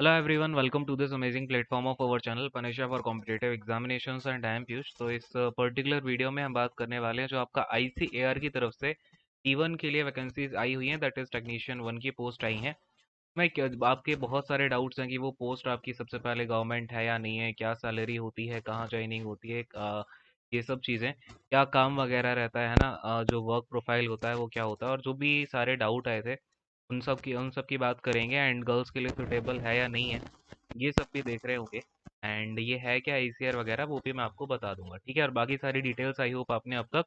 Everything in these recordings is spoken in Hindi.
Hello everyone, welcome to this amazing platform of our channel Panisha for Competitive Examinations and I am Piyush. तो इस पर्टिकुलर वीडियो में हम बात करने वाले हैं जो आपका ICAR की तरफ से T1 के लिए वैकेंसीज आई हुई हैं, दैट इज टेक्नीशियन 1 की पोस्ट आई हैं। मैं आपके बहुत सारे डाउट्स हैं कि वो पोस्ट आपकी सबसे पहले गवर्नमेंट है या नहीं है, क्या सैलरी होती है, कहाँ ज्वाइनिंग होती है, ये सब चीज़ें, क्या काम वगैरह रहता है ना, जो वर्क प्रोफाइल होता है वो क्या होता है, और जो भी सारे डाउट आए थे उन सब की बात करेंगे। एंड गर्ल्स के लिए सुटेबल है या नहीं है, ये सब भी देख रहे होंगे। एंड ये है क्या आईसीआर वगैरह, वो भी मैं आपको बता दूंगा, ठीक है। और बाकी सारी डिटेल्स आई होप आपने अब तक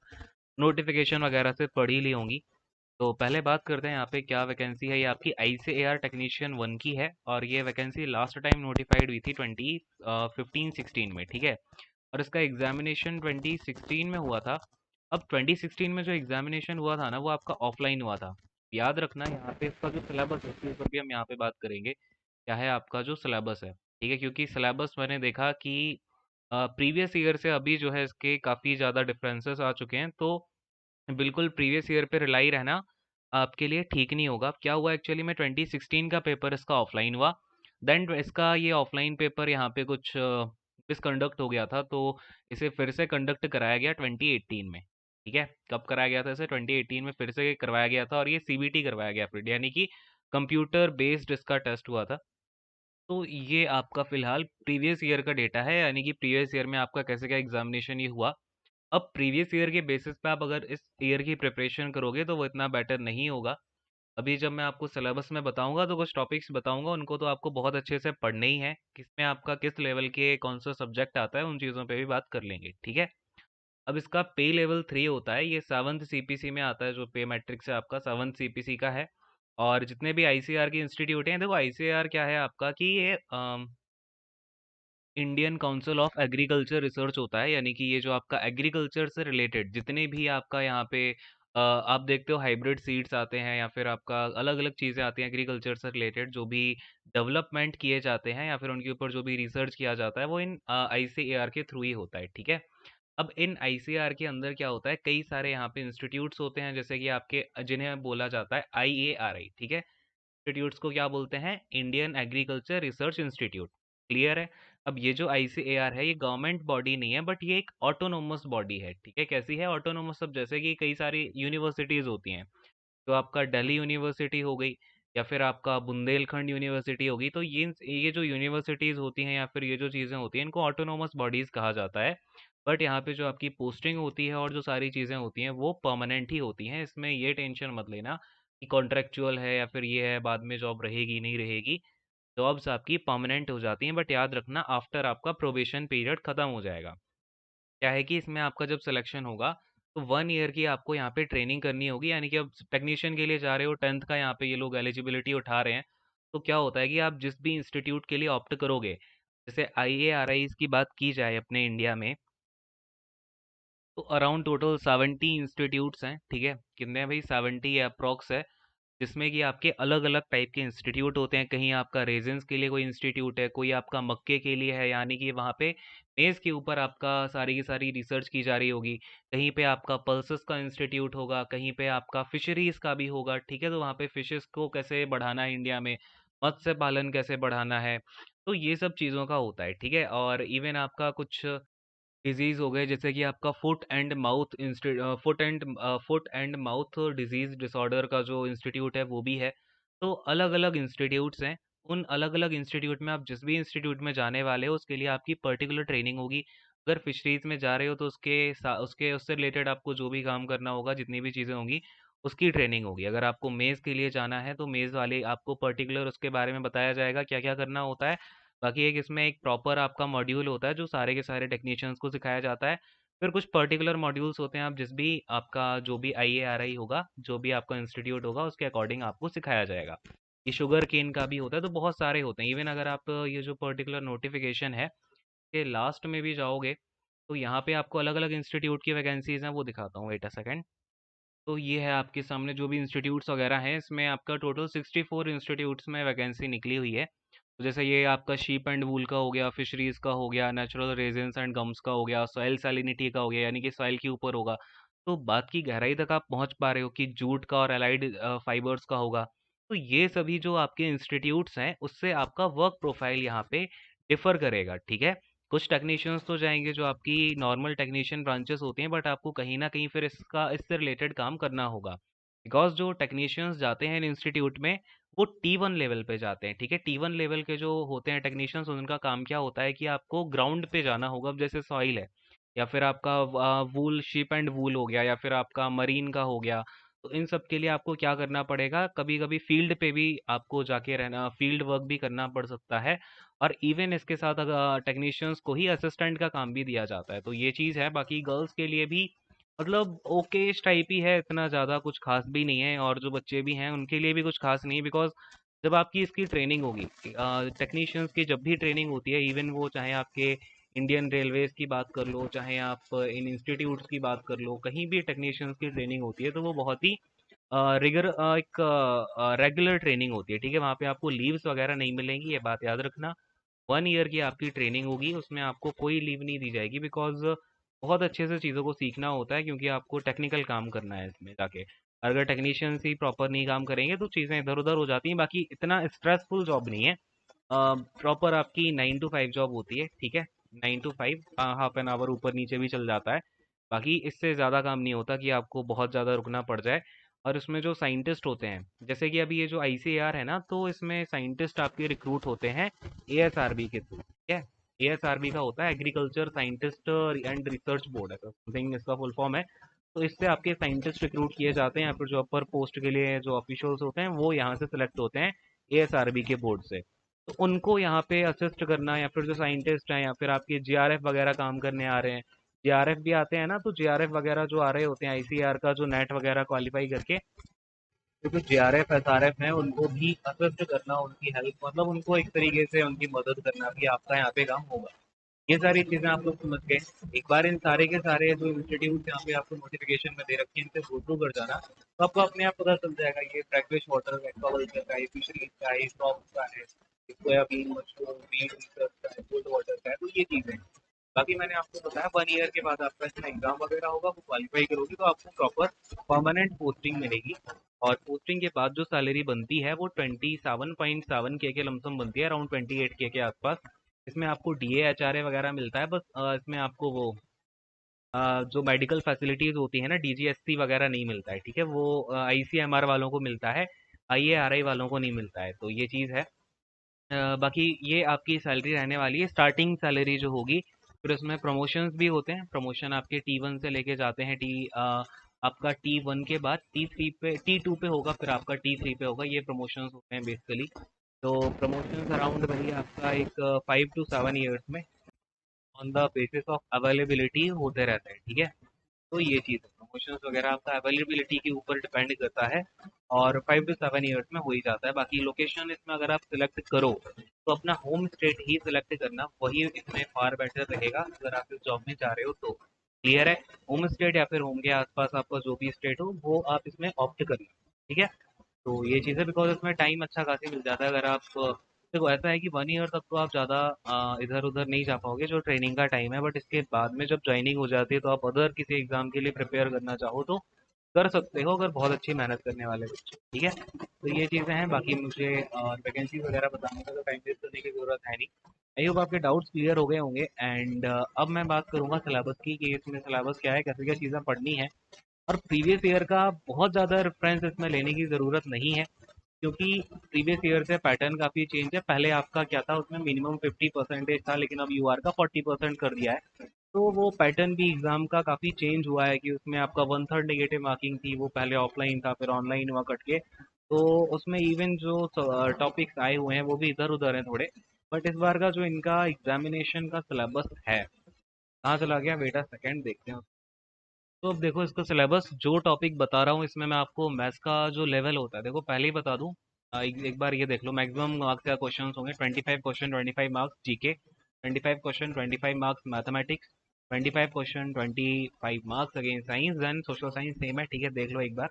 नोटिफिकेशन वगैरह से पढ़ ही ली होंगी। तो पहले बात करते हैं यहाँ पे क्या वैकेंसी है। ये आपकी आईसीएआर टेक्नीशियन 1 की है और ये वैकेंसी लास्ट टाइम नोटिफाइड हुई थी 2015-16 में, ठीक है। और इसका एग्जामिनेशन 2016 में हुआ था। अब 2016 में जो एग्जामिनेशन हुआ था ना, वो आपका ऑफलाइन हुआ था। याद रखना यहाँ पे इसका जो सिलेबस है उसके ऊपर भी हम यहाँ पे बात करेंगे, क्या है आपका जो सिलेबस है, ठीक है। क्योंकि सिलेबस मैंने देखा कि प्रीवियस ईयर से अभी जो है इसके काफ़ी ज़्यादा डिफरेंसेस आ चुके हैं। तो बिल्कुल प्रीवियस ईयर पे रिलाई रहना आपके लिए ठीक नहीं होगा। अब क्या हुआ एक्चुअली में, 2016 का पेपर इसका ऑफलाइन हुआ। देन इसका ये ऑफलाइन पेपर यहाँ पे कुछ मिसकंडक्ट हो गया था, तो इसे फिर से कंडक्ट कराया गया 2018 में, ठीक है। कब कराया गया था इसे? 2018 में फिर से करवाया गया था और ये सीबीटी करवाया गया फिर, यानी कि कंप्यूटर बेस्ड इसका टेस्ट हुआ था। तो ये आपका फिलहाल प्रीवियस ईयर का डेटा है, यानी कि प्रीवियस ईयर में आपका कैसे क्या एग्जामिनेशन ये हुआ। अब प्रीवियस ईयर के बेसिस पे आप अगर इस ईयर की प्रिपरेशन करोगे तो वो इतना बेटर नहीं होगा। अभी जब मैं आपको सिलेबस में बताऊंगा तो कुछ टॉपिक्स बताऊंगा, उनको तो आपको बहुत अच्छे से पढ़ने ही है। किसमें आपका किस लेवल के कौन सा सब्जेक्ट आता है, उन चीज़ों पे भी बात कर लेंगे, ठीक है। अब इसका पे लेवल 3 होता है, ये 7th सीपीसी में आता है। जो पे मैट्रिक्स है आपका 7th सीपीसी का है। और जितने भी आईसीआर के इंस्टीट्यूट हैं, देखो आईसीआर क्या है आपका कि ये Indian council of agriculture research होता है, यानी कि ये जो आपका एग्रीकल्चर से रिलेटेड जितने भी आपका यहाँ पे आप देखते हो हाइब्रिड सीड्स आते हैं या फिर आपका अलग अलग चीज़ें आती हैं एग्रीकल्चर से रिलेटेड, जो भी डेवलपमेंट किए जाते हैं या फिर उनके ऊपर जो भी रिसर्च किया जाता है वो इन आईसीएआर के थ्रू ही होता है, ठीक है। अब इन आईसीआर के अंदर क्या होता है, कई सारे यहाँ पे इंस्टीट्यूट्स होते हैं, जैसे कि आपके जिन्हें बोला जाता है आईएआरआई, ठीक है। इंस्टीट्यूट्स को क्या बोलते हैं? Indian agriculture research institute. Clear है? अब ये जो आईसीएआर है ये गवर्नमेंट बॉडी नहीं है, बट ये एक ऑटोनोमस बॉडी है, ठीक है। कैसी है ऑटोनोमस? अब जैसे कि कई सारी यूनिवर्सिटीज होती हैं, तो आपका दिल्ली यूनिवर्सिटी हो गई या फिर आपका बुंदेलखंड यूनिवर्सिटी होगी, तो ये जो यूनिवर्सिटीज होती हैं या फिर ये जो चीज़ें होती हैं, इनको ऑटोनोमस बॉडीज कहा जाता है। बट यहाँ पे जो आपकी पोस्टिंग होती है और जो सारी चीज़ें होती हैं वो परमानेंट ही होती हैं, इसमें ये टेंशन मत लेना कि कॉन्ट्रेक्चुअल है या फिर ये है बाद में जॉब रहेगी नहीं रहेगी। जॉब्स आपकी परमानेंट हो जाती हैं, बट याद रखना आफ्टर आपका प्रोबेशन पीरियड खत्म हो जाएगा। क्या है कि इसमें आपका जब सिलेक्शन होगा तो 1 ईयर की आपको यहाँ पे ट्रेनिंग करनी होगी, यानी कि अब टेक्नीशियन के लिए जा रहे हो, 10th का यहाँ पे ये लोग एलिजिबिलिटी उठा रहे हैं। तो क्या होता है कि आप जिस भी इंस्टीट्यूट के लिए ऑप्ट करोगे, जैसे आई की बात की जाए अपने इंडिया में, तो अराउंड टोटल 70 इंस्टीट्यूट्स हैं, ठीक है। कितने हैं भाई? 70 अप्रॉक्स है, जिसमें कि आपके अलग अलग टाइप के इंस्टीट्यूट होते हैं। कहीं आपका रेजिन्स के लिए कोई इंस्टीट्यूट है, कोई आपका मक्के के लिए है, यानी कि वहाँ पे मेज़ के ऊपर आपका सारी की सारी रिसर्च की जा रही होगी। कहीं पे आपका पल्सेस का इंस्टीट्यूट होगा, कहीं पे आपका फिशरीज का भी होगा, ठीक है। तो वहाँ पे फिशेस को कैसे बढ़ाना है इंडिया में, मत्स्य पालन कैसे बढ़ाना है, तो ये सब चीज़ों का होता है, ठीक है। और इवन आपका कुछ डिजीज हो गए, जैसे कि आपका foot and mouth disease disorder का जो इंस्टीट्यूट है वो भी है। तो अलग अलग इंस्टीट्यूट्स हैं। उन अलग अलग इंस्टीट्यूट में आप जिस भी इंस्टीट्यूट में जाने वाले हो उसके लिए आपकी पर्टिकुलर ट्रेनिंग होगी। अगर फिशरीज में जा रहे हो तो उससे रिलेटेड आपको जो भी काम करना होगा, जितनी भी चीज़ें होंगी उसकी ट्रेनिंग होगी। अगर आपको मेज़ के लिए जाना है तो मेज़ वाले आपको पर्टिकुलर उसके बारे में बताया जाएगा क्या क्या करना होता है। बाकी एक इसमें एक प्रॉपर आपका मॉड्यूल होता है जो सारे के सारे टेक्नीशियंस को सिखाया जाता है। फिर कुछ पर्टिकुलर मॉड्यूल्स होते हैं, आप जिस भी आपका जो भी आईएआरआई होगा, जो भी आपका इंस्टीट्यूट होगा उसके अकॉर्डिंग आपको सिखाया जाएगा। ये शुगर केन का भी होता है, तो बहुत सारे होते हैं। इवन अगर आप ये जो पर्टिकुलर नोटिफिकेशन है के लास्ट में भी जाओगे तो यहाँ पे आपको अलग अलग इंस्टीट्यूट की वैकेंसीज हैं, वो दिखाता हूँ, वेट अ सेकेंड। तो ये है आपके सामने जो भी इंस्टीट्यूट्स वगैरह हैं, इसमें आपका टोटल 64 इंस्टीट्यूट्स में वैकेंसी निकली हुई है। तो जैसे ये आपका शीप एंड वूल का हो गया, फिशरीज का हो गया, नेचुरल रेजिन्स एंड गम्स का हो गया, सॉइल सैलिनिटी का हो गया, यानी कि सॉइल के ऊपर होगा। तो बात की गहराई तक आप पहुंच पा रहे हो कि जूट का और एलाइड फाइबर्स का होगा, तो ये सभी जो आपके इंस्टीट्यूट्स हैं उससे आपका वर्क प्रोफाइल यहाँ पे डिफर करेगा, ठीक है। कुछ टेक्नीशियंस तो जाएंगे जो आपकी नॉर्मल टेक्नीशियन ब्रांचेस होती हैं, बट आपको कहीं ना कहीं फिर इससे रिलेटेड काम करना होगा, बिकॉज जो टेक्नीशियंस जाते हैं इन इंस्टीट्यूट में वो T1 लेवल पे जाते हैं, ठीक है। T1 लेवल के जो होते हैं टेक्नीशियंस, उनका काम क्या होता है कि आपको ग्राउंड पे जाना होगा। अब जैसे सॉइल है, या फिर आपका वूल, शिप एंड वूल हो गया, या फिर आपका मरीन का हो गया, तो इन सब के लिए आपको क्या करना पड़ेगा, कभी कभी फील्ड पे भी आपको जाके रहना, फील्ड वर्क भी करना पड़ सकता है। और इवन इसके साथ अगर टेक्नीशियंस को ही असिस्टेंट का काम भी दिया जाता है, तो ये चीज़ है। बाकी गर्ल्स के लिए भी मतलब ओके टाइप ही है, इतना ज़्यादा कुछ खास भी नहीं है, और जो बच्चे भी हैं उनके लिए भी कुछ खास नहीं है, बिकॉज जब आपकी इसकी ट्रेनिंग होगी, टेक्नीशियंस की जब भी ट्रेनिंग होती है, इवन वो चाहे आपके इंडियन रेलवेज की बात कर लो, चाहे आप इन इंस्टीट्यूट्स की बात कर लो, कहीं भी टेक्नीशियंस की ट्रेनिंग होती है तो वो बहुत ही रिगर एक रेगुलर ट्रेनिंग होती है, ठीक है। वहाँ पे आपको लीव्स वगैरह नहीं मिलेंगी, ये बात याद रखना। 1 ईयर की आपकी ट्रेनिंग होगी, उसमें आपको कोई लीव नहीं दी जाएगी, बिकॉज बहुत अच्छे से चीज़ों को सीखना होता है, क्योंकि आपको टेक्निकल काम करना है इसमें जाके। अगर टेक्नीशियंस ही प्रॉपर नहीं काम करेंगे तो चीज़ें इधर उधर हो जाती हैं। बाकी इतना स्ट्रेसफुल जॉब नहीं है, प्रॉपर आपकी 9 to 5 जॉब होती है, ठीक है। 9 to 5, हाफ एन आवर ऊपर नीचे भी चल जाता है। बाकी इससे ज़्यादा काम नहीं होता कि आपको बहुत ज़्यादा रुकना पड़ जाए। और इसमें जो साइंटिस्ट होते हैं, जैसे कि अभी ये जो ICAR है ना, तो इसमें साइंटिस्ट आपके रिक्रूट होते हैं ASRB के थ्रू, ठीक है। ASRB का होता है agriculture scientist and research board, है समथिंग इसका फुल फॉर्म है। तो इससे आपके साइंटिस्ट रिक्रूट किए जाते हैं, या फिर जो अपर पोस्ट के लिए जो ऑफिशियल्स होते हैं वो यहाँ से सिलेक्ट होते हैं ASRB के बोर्ड से। तो उनको यहाँ पे असिस्ट करना, या फिर जो साइंटिस्ट हैं, या फिर आपके JRF वगैरह काम करने आ रहे हैं, JRF भी आते हैं ना, तो JRF वगैरह जो आ रहे होते हैं ICAR का जो नेट वगैरह क्वालिफाई करके, तो जो JRF SRF हैं उनको भी असिस्ट करना, उनकी हेल्प, मतलब उनको एक तरीके से उनकी मदद करना कि आपका यहाँ पे काम होगा। ये सारी चीज़ें आप लोग समझ गए। एक बार इन सारे के सारे जो इंस्टीट्यूट यहाँ पे आपको नोटिफिकेशन में दे रखे हैं, इनसे गो थ्रू कर जाना, तो आपको अपने आप पता चल जाएगा ये ब्रैकफिश वाटर एक्वाकल्चर का है, फिशरीज का है, क्रॉप्स का है, सोयाबीन, मशरूम, मीट रिसर्च का है, कोल्ड वाटर का है, तो ये चीज़ें। बाकी मैंने आपको बताया 1 ईयर के बाद आपका इसमें एग्जाम वगैरह होगा, वो क्वालिफाई करोगे तो आपको प्रॉपर परमानेंट पोस्टिंग मिलेगी। और पोस्टिंग के बाद जो सैलरी बनती है वो 27.7 के लमसम बनती है, अराउंड 28 के आसपास। इसमें आपको DA HRA वगैरह मिलता है, बस इसमें आपको वो जो मेडिकल फैसिलिटीज होती है ना, DGSC वगैरह नहीं मिलता है, ठीक है। वो ICMR वालों को मिलता है, IARI वालों को नहीं मिलता है, तो ये चीज़ है। बाकी ये आपकी सैलरी रहने वाली है, स्टार्टिंग सैलरी जो होगी। फिर उसमें प्रमोशंस भी होते हैं, प्रमोशन आपके T1 से लेके जाते हैं आपका T1 के बाद T3 पे, T2 पे होगा, फिर आपका T3 पे होगा। ये प्रमोशंस होते हैं बेसिकली। तो प्रमोशंस अराउंड वही आपका एक 5 to 7 ईयर्स में on the basis of availability होते रहते हैं, ठीक है। तो ये चीज़ है, प्रमोशंस वगैरह आपका अवेलेबिलिटी के ऊपर डिपेंड करता है, और 5 to 7 ईयर्स में हो ही जाता है। बाकी लोकेशन इसमें अगर आप सिलेक्ट करो तो अपना होम स्टेट ही सिलेक्ट करना, वही इसमें फार बेटर रहेगा अगर आप इस जॉब में जा रहे हो तो। क्लियर है। होम स्टेट या फिर होम के आसपास आपका जो भी स्टेट हो वो आप इसमें ऑप्ट करना, ठीक है। तो ये चीज़ है, बिकॉज इसमें टाइम अच्छा खासी मिल जाता है। अगर आप देखो, ऐसा है कि 1 ईयर तक तो आप ज़्यादा इधर उधर नहीं जा पाओगे, जो ट्रेनिंग का टाइम है, बट इसके बाद में जब ज्वाइनिंग हो जाती है तो आप अदर किसी एग्जाम के लिए प्रिपेयर करना चाहो तो कर सकते हो, अगर बहुत अच्छी मेहनत करने वाले बच्चे, ठीक है। तो ये चीज़ें हैं। बाकी मुझे वैकेंसी वगैरह बताने का तो टाइम वेस्ट करने की ज़रूरत है नहीं। आई होप आपके डाउट्स क्लियर हो गए होंगे। एंड अब मैं बात करूंगा सिलेबस की, कि इसमें सिलेबस क्या है, कैसे क्या चीज़ें पढ़नी है। और प्रीवियस ईयर का बहुत ज़्यादा रेफरेंस इसमें लेने की ज़रूरत नहीं है, क्योंकि प्रीवियस ईयर से पैटर्न काफ़ी चेंज है। पहले आपका क्या था, उसमें मिनिमम 50% था, लेकिन अब UR का 40% कर दिया है। तो वो पैटर्न भी एग्ज़ाम का काफ़ी चेंज हुआ है, कि उसमें आपका 1/3 नेगेटिव मार्किंग थी, वो पहले ऑफलाइन था, फिर ऑनलाइन हुआ कट के। तो उसमें इवन जो टॉपिक्स आए हुए हैं वो भी इधर उधर हैं थोड़े। बट इस बार का जो इनका एग्जामिनेशन का सिलेबस है, कहाँ चला गया, बेटा सेकंड देखते हैं। तो अब देखो, इसका सिलेबस जो टॉपिक बता रहा हूँ इसमें मैं आपको मैथ्स का जो लेवल होता है, देखो पहले ही बता दूँ। एक बार ये देख लो, मैक्सिमम मार्क्स का क्वेश्चन होंगे 25 question, 25 marks GK, 25 question, 25 marks mathematics, 25 question, 25 marks again science, then social science same है, ठीक है। देख लो एक बार,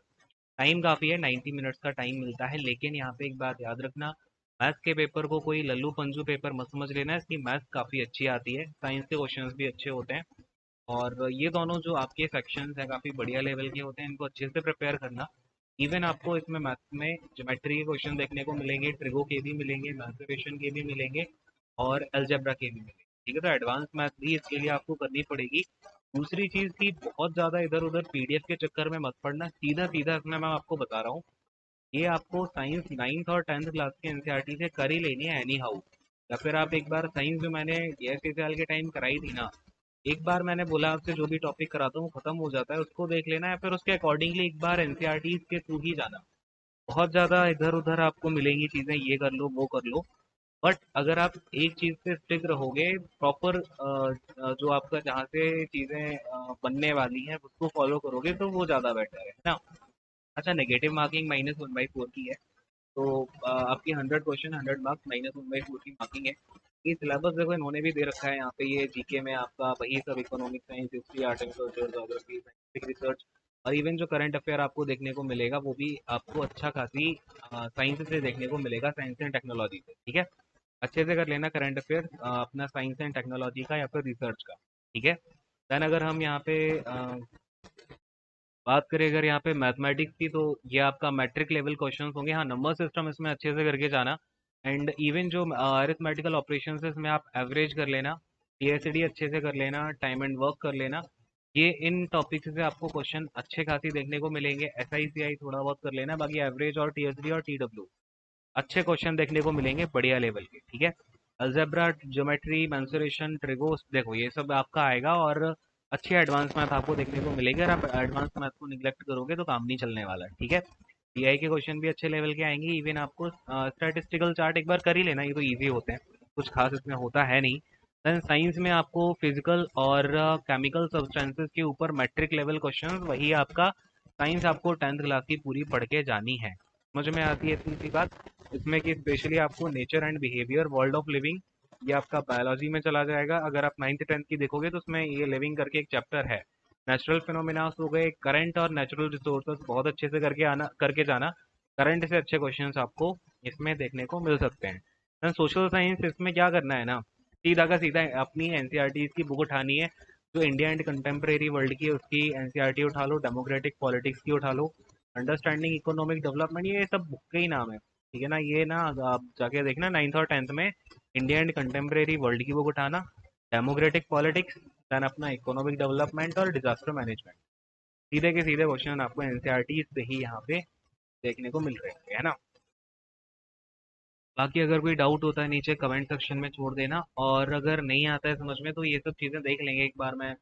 टाइम काफ़ी है, 90 मिनट्स का टाइम मिलता है। लेकिन यहाँ पे एक बात याद रखना, मैथ्स के पेपर को कोई लल्लू पंजू पेपर मत समझ लेना, इसकी मैथ्स काफ़ी अच्छी आती है, साइंस के क्वेश्चंस भी अच्छे होते हैं। और ये दोनों जो आपके सेक्शंस हैं काफ़ी बढ़िया लेवल के होते हैं, इनको अच्छे से प्रिपेयर करना। इवन आपको इसमें मैथ में ज्योमेट्री के क्वेश्चन देखने को मिलेंगे, ट्रिगो के भी मिलेंगे, मैथमेटिशियन के भी मिलेंगे और अलजेब्रा के भी मिलेंगे। ठीक है, तो एडवांस मैथ भी इसके लिए आपको करनी पड़ेगी। दूसरी चीज़ की बहुत ज़्यादा इधर उधर पीडीएफ के चक्कर में मत पड़ना, सीधा सीधा इसमें मैं आपको बता रहा हूँ, ये आपको साइंस 9th और 10th क्लास के एनसीईआरटी से कर ही लेनी है एनी हाउ। या फिर आप एक बार साइंस जो मैंने एसएसएल के टाइम कराई थी ना, एक बार मैंने बोला आपसे जो भी टॉपिक कराता हूँ वो खत्म हो जाता है, उसको देख लेना है, फिर उसके अकॉर्डिंगली एक बार एनसीईआरटी के थ्रू ही जाना। बहुत ज़्यादा इधर उधर आपको मिलेंगी चीज़ें, ये कर लो वो कर लो, बट अगर आप एक चीज़ पे स्टिक रहोगे प्रॉपर, जो आपका जहाँ से चीज़ें बनने वाली हैं उसको फॉलो करोगे तो वो ज़्यादा बेटर है ना। अच्छा, नेगेटिव मार्किंग -1/4 की है, तो आपकी 100 क्वेश्चन 100 मार्क्स -1/4 की मार्किंग है। ये सिलेबस देखो इन्होंने भी दे रखा है यहाँ पे, ये जीके में आपका वही सब economic science, history, art and culture, geography, scientific research, और इवन जो करंट अफेयर आपको देखने को मिलेगा वो भी आपको अच्छा खासी साइंस से देखने को मिलेगा, साइंस एंड टेक्नोलॉजी से। ठीक है, अच्छे से कर लेना करंट अफेयर अपना साइंस एंड टेक्नोलॉजी का या फिर रिसर्च का। ठीक है, देन अगर हम यहाँ पे बात करें अगर यहाँ पे मैथमेटिक्स की, तो ये आपका मैट्रिक लेवल क्वेश्चंस होंगे। हाँ, नंबर सिस्टम इसमें अच्छे से करके जाना, एंड इवन जो अरिथमेटिकल ऑपरेशंस है इसमें आप एवरेज कर लेना, टीएसडी अच्छे से कर लेना, टाइम एंड वर्क कर लेना। ये इन टॉपिक्स से आपको क्वेश्चन अच्छे खासी देखने को मिलेंगे। एसआईसीआई थोड़ा बहुत कर लेना, बाकी एवरेज और टीएसडी और टीडब्ल्यू अच्छे क्वेश्चन देखने को मिलेंगे बढ़िया लेवल के। ठीक है, अलजेब्रा, ज्योमेट्री, मेंसुरेशन, ट्रिगोस, देखो ये सब आपका आएगा, और अच्छे एडवांस मैथ आपको देखने को मिलेंगे। अगर आप एडवांस मैथ को निगलेक्ट करोगे तो काम नहीं चलने वाला। ठीक है, पीआई के क्वेश्चन भी अच्छे लेवल के आएंगे। इवन आपको स्टैटिस्टिकल चार्ट एक बार कर ही लेना, ये तो ईजी होते हैं, कुछ खास इसमें होता है नहीं। देन साइंस में आपको फिजिकल और केमिकल सब्सटेंसेस के ऊपर मैट्रिक लेवल क्वेश्चन, वही आपका साइंस आपको 10th क्लास की पूरी पढ़ के जानी है। समझ में आती है इतनी सी बात, इसमें कि स्पेशली आपको nature and behaviour, world of living, ये आपका बायोलॉजी में चला जाएगा। अगर आप 9th 10th की देखोगे तो उसमें ये लिविंग करके एक चैप्टर है। नेचुरल फिनोमिना हो गए, करंट और नेचुरल रिसोर्सेज बहुत अच्छे से करके जाना। करंट से अच्छे क्वेश्चंस आपको इसमें देखने को मिल सकते हैं। सोशल साइंस, इसमें क्या करना है ना, सीधा का सीधा अपनी एनसीईआरटी की बुक उठानी है, जो इंडिया एंड कंटेम्प्रेरी वर्ल्ड की है उसकी एनसीईआरटी उठा लो, डेमोक्रेटिक पॉलिटिक्स की उठा लो, अंडरस्टैंडिंग इकोनॉमिक डेवलपमेंट, ये सब बुक के ही नाम है। ठीक है ना, ये ना आप जाके देखना 9th और 10th में इंडिया एंड कंटेम्प्रेरी वर्ल्ड की बुक उठाना, डेमोक्रेटिक पॉलिटिक्स, देन अपना इकोनॉमिक डेवलपमेंट और डिजास्टर मैनेजमेंट। सीधे के सीधे क्वेश्चन आपको एनसीईआरटी से ही यहाँ पे देखने को मिल रहे हैं, है ना। बाकी अगर कोई डाउट होता है नीचे कमेंट सेक्शन में छोड़ देना, और अगर नहीं आता है समझ में तो ये सब चीज़ें देख लेंगे एक बार, मैं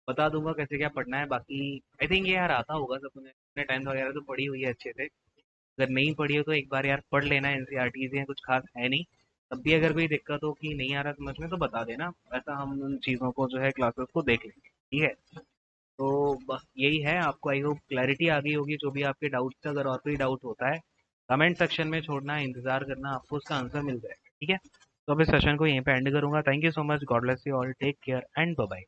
बता दूंगा कैसे क्या पढ़ना है। बाकी आई थिंक ये यार आता होगा सबने 10th वगैरह तो पढ़ी हुई है अच्छे से। अगर नहीं पढ़ी हो तो एक बार यार पढ़ लेना, एनसीईआरटी हैं कुछ खास है नहीं। तब भी अगर कोई दिक्कत हो कि नहीं आ रहा समझ में तो बता देना, ऐसा हम उन चीज़ों को जो है क्लासेस को देख लेंगे। ठीक है, तो बस यही है, आपको आई होप क्लैरिटी आ गई होगी जो भी आपके डाउट्स थे। अगर और कोई डाउट होता है कमेंट सेक्शन में छोड़ना, इंतजार करना, आपको उसका आंसर मिल जाएगा। ठीक है, तो अब इस सेशन को यहीं पे एंड करूंगा। Thank you so much, god bless you all, take care and bye bye.